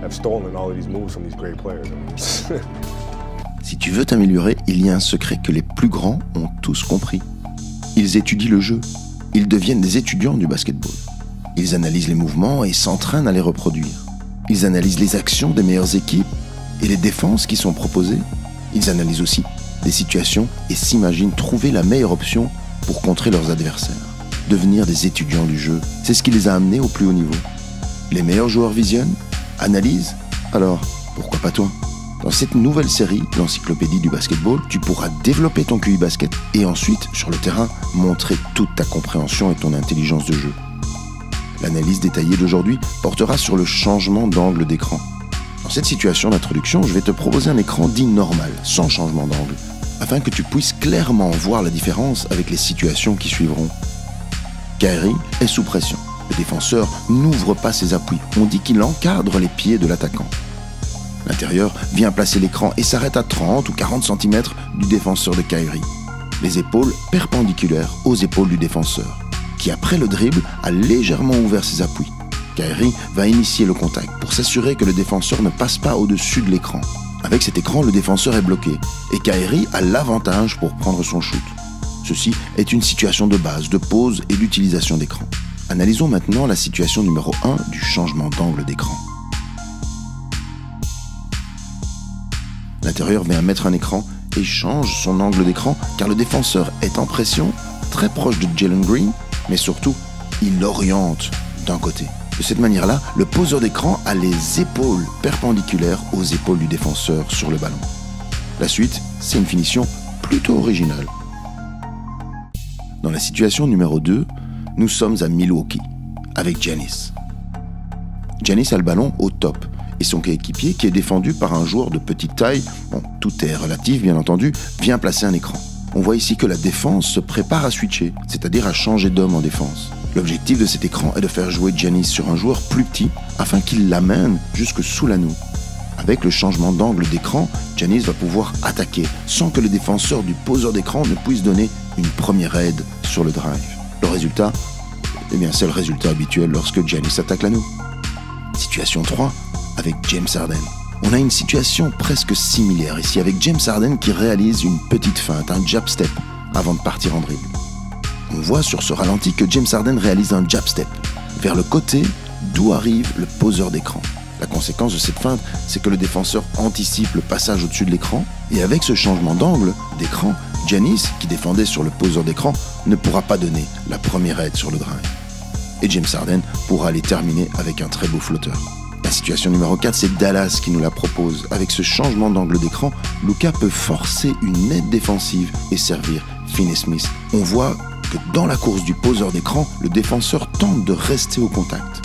have stolen all of these moves from these great players. I mean, Si tu veux t'améliorer, il y a un secret que les plus grands ont tous compris. Ils étudient le jeu. Ils deviennent des étudiants du basketball. Ils analysent les mouvements et s'entraînent à les reproduire. Ils analysent les actions des meilleures équipes et les défenses qui sont proposées. Ils analysent aussi des situations et s'imaginent trouver la meilleure option pour contrer leurs adversaires. Devenir des étudiants du jeu, c'est ce qui les a amenés au plus haut niveau. Les meilleurs joueurs visionnent, analysent, alors pourquoi pas toi ? Dans cette nouvelle série, l'encyclopédie du basketball, tu pourras développer ton QI basket et ensuite, sur le terrain, montrer toute ta compréhension et ton intelligence de jeu. L'analyse détaillée d'aujourd'hui portera sur le changement d'angle d'écran. Dans cette situation d'introduction, je vais te proposer un écran dit normal, sans changement d'angle, afin que tu puisses clairement voir la différence avec les situations qui suivront. Kyrie est sous pression. Le défenseur n'ouvre pas ses appuis. On dit qu'il encadre les pieds de l'attaquant. L'intérieur vient placer l'écran et s'arrête à 30 ou 40 cm du défenseur de Kyrie. Les épaules perpendiculaires aux épaules du défenseur, qui après le dribble a légèrement ouvert ses appuis. Kyrie va initier le contact pour s'assurer que le défenseur ne passe pas au-dessus de l'écran. Avec cet écran, le défenseur est bloqué et Kyrie a l'avantage pour prendre son shoot. Ceci est une situation de base, de pause et d'utilisation d'écran. Analysons maintenant la situation numéro 1 du changement d'angle d'écran. L'intérieur vient mettre un écran et change son angle d'écran car le défenseur est en pression, très proche de Jalen Green, mais surtout, il l'oriente d'un côté. De cette manière-là, le poseur d'écran a les épaules perpendiculaires aux épaules du défenseur sur le ballon. La suite, c'est une finition plutôt originale. Dans la situation numéro 2, nous sommes à Milwaukee, avec Giannis. Giannis a le ballon au top, et son coéquipier, qui est défendu par un joueur de petite taille, bon, tout est relatif bien entendu, vient placer un écran. On voit ici que la défense se prépare à switcher, c'est-à-dire à changer d'homme en défense. L'objectif de cet écran est de faire jouer Giannis sur un joueur plus petit, afin qu'il l'amène jusque sous l'anneau. Avec le changement d'angle d'écran, Giannis va pouvoir attaquer, sans que le défenseur du poseur d'écran ne puisse donner une première aide sur le drive. Le résultat, eh bien c'est le résultat habituel lorsque Giannis attaque l'anneau. Situation 3, avec James Harden. On a une situation presque similaire ici avec James Harden qui réalise une petite feinte, un jab step, avant de partir en dribble. On voit sur ce ralenti que James Harden réalise un jab step vers le côté d'où arrive le poseur d'écran. La conséquence de cette feinte, c'est que le défenseur anticipe le passage au-dessus de l'écran et avec ce changement d'angle d'écran, Giannis, qui défendait sur le poseur d'écran, ne pourra pas donner la première aide sur le drive. Et James Harden pourra aller terminer avec un très beau flotteur. La situation numéro 4, c'est Dallas qui nous la propose. Avec ce changement d'angle d'écran, Luka peut forcer une aide défensive et servir Finney-Smith. On voit que dans la course du poseur d'écran, le défenseur tente de rester au contact.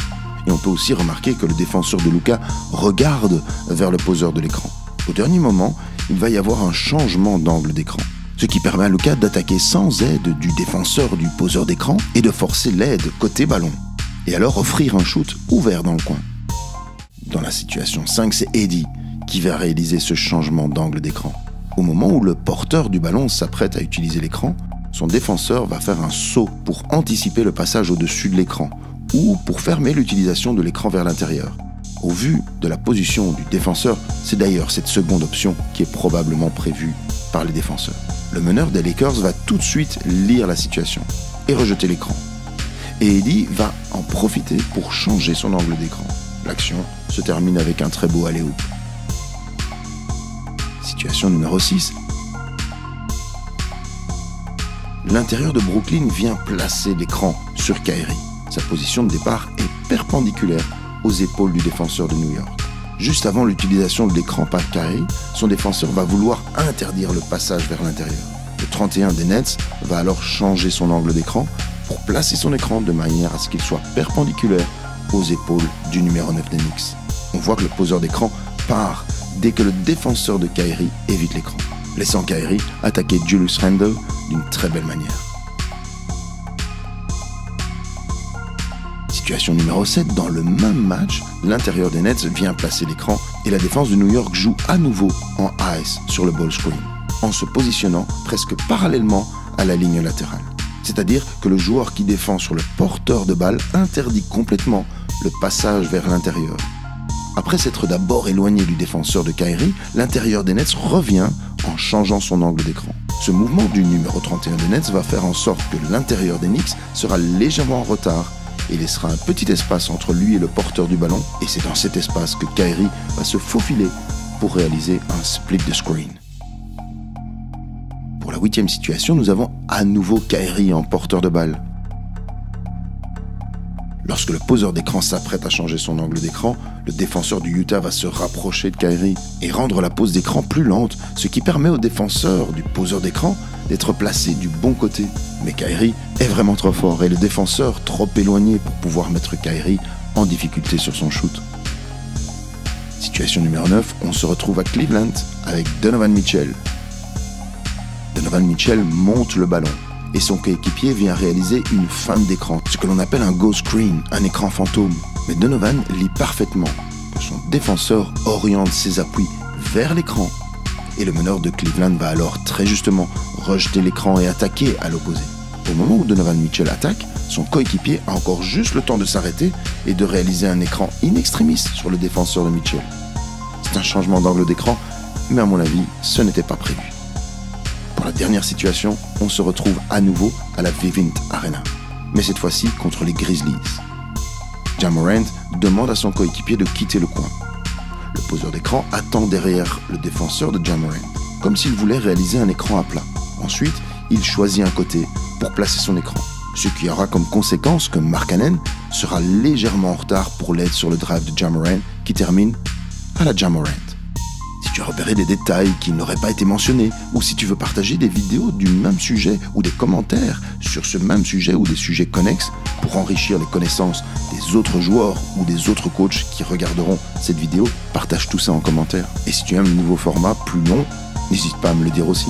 Et on peut aussi remarquer que le défenseur de Luka regarde vers le poseur de l'écran. Au dernier moment, il va y avoir un changement d'angle d'écran, ce qui permet à Luka d'attaquer sans aide du défenseur du poseur d'écran et de forcer l'aide côté ballon, et alors offrir un shoot ouvert dans le coin. Dans la situation 5, c'est Eddie qui va réaliser ce changement d'angle d'écran. Au moment où le porteur du ballon s'apprête à utiliser l'écran, son défenseur va faire un saut pour anticiper le passage au-dessus de l'écran ou pour fermer l'utilisation de l'écran vers l'intérieur. Au vu de la position du défenseur, c'est d'ailleurs cette seconde option qui est probablement prévue par les défenseurs. Le meneur des Lakers va tout de suite lire la situation et rejeter l'écran. Et Eddie va en profiter pour changer son angle d'écran. L'action se termine avec un très beau alley-oop. Situation numéro 6. L'intérieur de Brooklyn vient placer l'écran sur Kyrie. Sa position de départ est perpendiculaire aux épaules du défenseur de New York. Juste avant l'utilisation de l'écran par Kyrie, son défenseur va vouloir interdire le passage vers l'intérieur. Le 31 des Nets va alors changer son angle d'écran pour placer son écran de manière à ce qu'il soit perpendiculaire aux épaules du numéro 9 des Knicks. On voit que le poseur d'écran part dès que le défenseur de Kyrie évite l'écran, laissant Kyrie attaquer Julius Randle d'une très belle manière. Situation numéro 7, dans le même match, l'intérieur des Nets vient placer l'écran et la défense de New York joue à nouveau en ice sur le ball screen, en se positionnant presque parallèlement à la ligne latérale. C'est-à-dire que le joueur qui défend sur le porteur de balle interdit complètement le passage vers l'intérieur. Après s'être d'abord éloigné du défenseur de Kyrie, l'intérieur des Nets revient en changeant son angle d'écran. Ce mouvement du numéro 31 des Nets va faire en sorte que l'intérieur des Knicks sera légèrement en retard et laissera un petit espace entre lui et le porteur du ballon, et c'est dans cet espace que Kyrie va se faufiler pour réaliser un split de screen. Pour la 8e situation, nous avons à nouveau Kyrie en porteur de balle. Lorsque le poseur d'écran s'apprête à changer son angle d'écran, le défenseur du Utah va se rapprocher de Kyrie et rendre la pose d'écran plus lente, ce qui permet au défenseur du poseur d'écran d'être placé du bon côté. Mais Kyrie est vraiment trop fort et le défenseur trop éloigné pour pouvoir mettre Kyrie en difficulté sur son shoot. Situation numéro 9, on se retrouve à Cleveland avec Donovan Mitchell. Donovan Mitchell monte le ballon et son coéquipier vient réaliser une feinte d'écran, ce que l'on appelle un ghost screen, un écran fantôme. Mais Donovan lit parfaitement que son défenseur oriente ses appuis vers l'écran et le meneur de Cleveland va alors très justement rejeter l'écran et attaquer à l'opposé. Au moment où Donovan Mitchell attaque, son coéquipier a encore juste le temps de s'arrêter et de réaliser un écran in extremis sur le défenseur de Mitchell. C'est un changement d'angle d'écran, mais à mon avis, ce n'était pas prévu. Pour la dernière situation, on se retrouve à nouveau à la Vivint Arena, mais cette fois-ci contre les Grizzlies. Ja Morant demande à son coéquipier de quitter le coin. Le poseur d'écran attend derrière le défenseur de Ja Morant, comme s'il voulait réaliser un écran à plat. Ensuite, il choisit un côté pour placer son écran, ce qui aura comme conséquence que Markkanen sera légèrement en retard pour l'aide sur le drive de Ja Morant qui termine à la Ja Morant. Si tu as repéré des détails qui n'auraient pas été mentionnés, ou si tu veux partager des vidéos du même sujet ou des commentaires sur ce même sujet ou des sujets connexes pour enrichir les connaissances des autres joueurs ou des autres coachs qui regarderont cette vidéo, partage tout ça en commentaire. Et si tu aimes le nouveau format plus long, n'hésite pas à me le dire aussi.